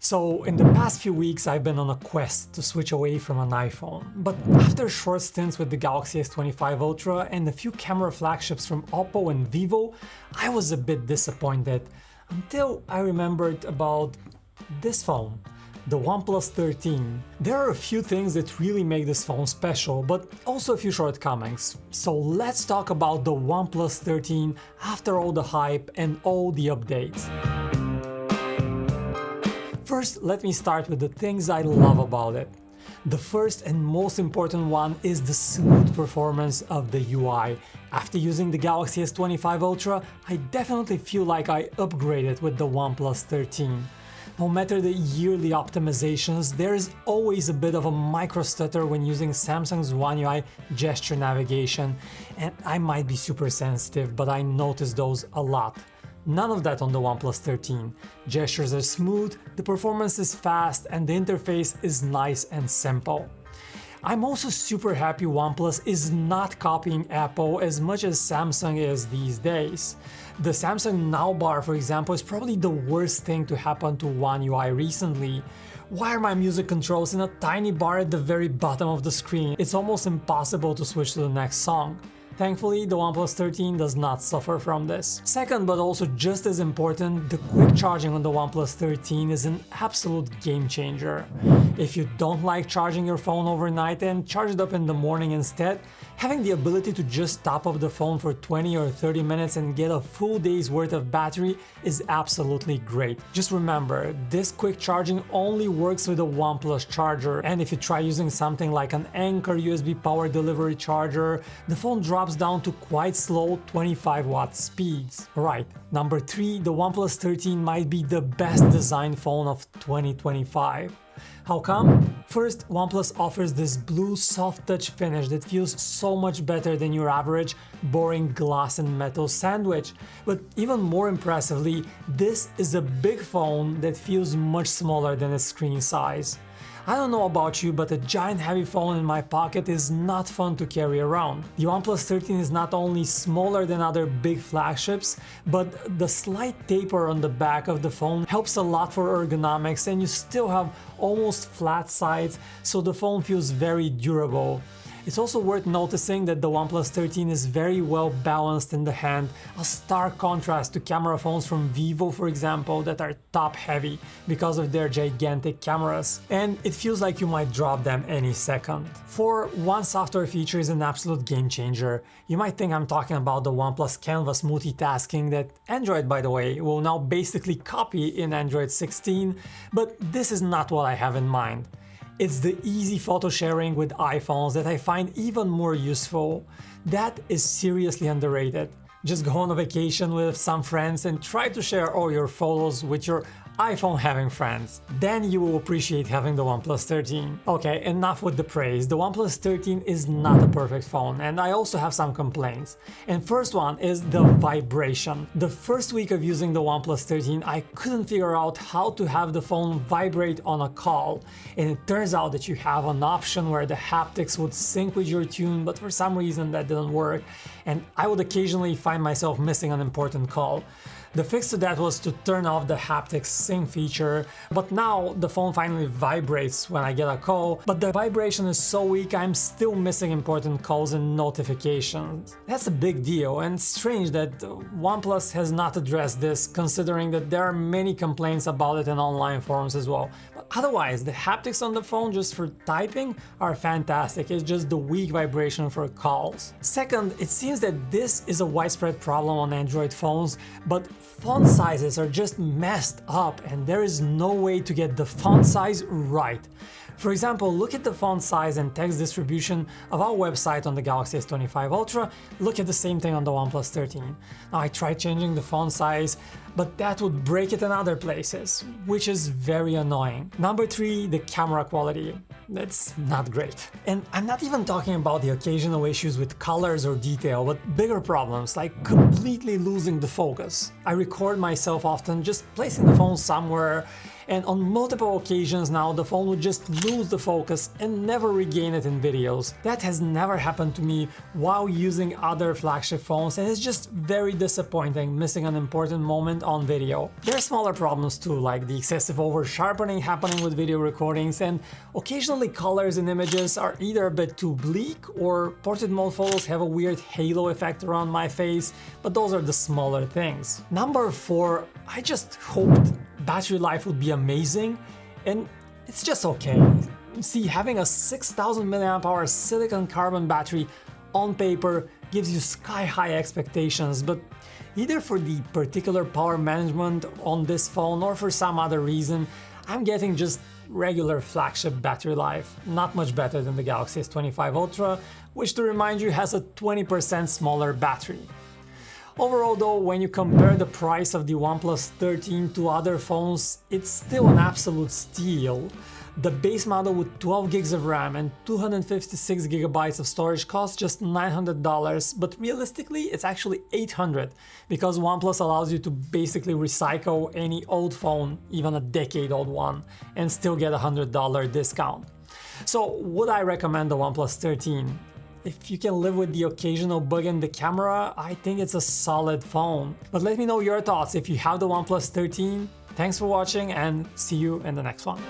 So in the past few weeks I've been on a quest to switch away from an iPhone, but after short stints with the Galaxy S25 Ultra and a few camera flagships from Oppo and Vivo, I was a bit disappointed until I remembered about this phone, the OnePlus 13. There are a few things that really make this phone special, but also a few shortcomings. So let's talk about the OnePlus 13 after all the hype and all the updates. First, let me start with the things I love about it. The first and most important one is the smooth performance of the UI. After using the Galaxy S25 Ultra, I definitely feel like I upgraded with the OnePlus 13. No matter the yearly optimizations, there is always a bit of a micro stutter when using Samsung's One UI gesture navigation, and I might be super sensitive, but I notice those a lot. None of that on the OnePlus 13. Gestures are smooth, the performance is fast, and the interface is nice and simple. I'm also super happy OnePlus is not copying Apple as much as Samsung is these days. The Samsung Now bar, for example, is probably the worst thing to happen to One UI recently. Why are my music controls in a tiny bar at the very bottom of the screen? It's almost impossible to switch to the next song. Thankfully, the OnePlus 13 does not suffer from this. Second, but also just as important, the quick charging on the OnePlus 13 is an absolute game changer. If you don't like charging your phone overnight and charge it up in the morning instead, having the ability to just top up the phone for 20 or 30 minutes and get a full day's worth of battery is absolutely great. Just remember, this quick charging only works with a OnePlus charger, and if you try using something like an Anker USB power delivery charger, the phone drops down to quite slow 25 watt speeds. Right, number 3, the OnePlus 13 might be the best designed phone of 2025. How come? First, OnePlus offers this blue soft touch finish that feels so much better than your average boring glass and metal sandwich. But even more impressively, this is a big phone that feels much smaller than its screen size. I don't know about you, but a giant heavy phone in my pocket is not fun to carry around. The OnePlus 13 is not only smaller than other big flagships, but the slight taper on the back of the phone helps a lot for ergonomics, and you still have almost flat sides, so the phone feels very durable. It's also worth noticing that the OnePlus 13 is very well balanced in the hand, a stark contrast to camera phones from Vivo, for example, that are top heavy because of their gigantic cameras, and it feels like you might drop them any second. 4. One software feature is an absolute game changer. You might think I'm talking about the OnePlus Canvas multitasking that Android, by the way, will now basically copy in Android 16, but this is not what I have in mind. It's the easy photo sharing with iPhones that I find even more useful. That is seriously underrated. Just go on a vacation with some friends and try to share all your photos with your iPhone having friends. Then you will appreciate having the OnePlus 13. Okay, enough with the praise. The OnePlus 13 is not a perfect phone, and I also have some complaints. And first one is the vibration. The first week of using the OnePlus 13, I couldn't figure out how to have the phone vibrate on a call. And it turns out that you have an option where the haptics would sync with your tune, but for some reason that didn't work. And I would occasionally find myself missing an important call. The fix to that was to turn off the haptics sync feature, but now the phone finally vibrates when I get a call, but the vibration is so weak I'm still missing important calls and notifications. That's a big deal, and strange that OnePlus has not addressed this, considering that there are many complaints about it in online forums as well. But otherwise, the haptics on the phone just for typing are fantastic, it's just the weak vibration for calls. Second, it seems that this is a widespread problem on Android phones, but font sizes are just messed up and there is no way to get the font size right. For example, look at the font size and text distribution of our website on the Galaxy S25 Ultra, look at the same thing on the OnePlus 13. Now I tried changing the font size, but that would break it in other places, which is very annoying. Number 3, the camera quality. That's not great. And I'm not even talking about the occasional issues with colors or detail, but bigger problems like completely losing the focus. I record myself often just placing the phone somewhere and on multiple occasions now the phone would just lose the focus and never regain it in videos. That has never happened to me while using other flagship phones, and it's just very disappointing missing an important moment on video. There are smaller problems too, like the excessive over sharpening happening with video recordings, and occasionally colors in images are either a bit too bleak or portrait mode photos have a weird halo effect around my face, but those are the smaller things. Number 4, I just hoped battery life would be amazing, and it's just okay. See, having a 6000 mAh silicon carbon battery on paper gives you sky-high expectations, but either for the particular power management on this phone or for some other reason, I'm getting just regular flagship battery life, not much better than the Galaxy S25 Ultra, which, to remind you, has a 20% smaller battery. Overall though, when you compare the price of the OnePlus 13 to other phones, it's still an absolute steal. The base model with 12 gigs of RAM and 256 gigabytes of storage costs just $900, but realistically it's actually $800 because OnePlus allows you to basically recycle any old phone, even a decade-old one, and still get a $100 discount. So would I recommend the OnePlus 13? If you can live with the occasional bug in the camera, I think it's a solid phone. But let me know your thoughts if you have the OnePlus 13. Thanks for watching and see you in the next one.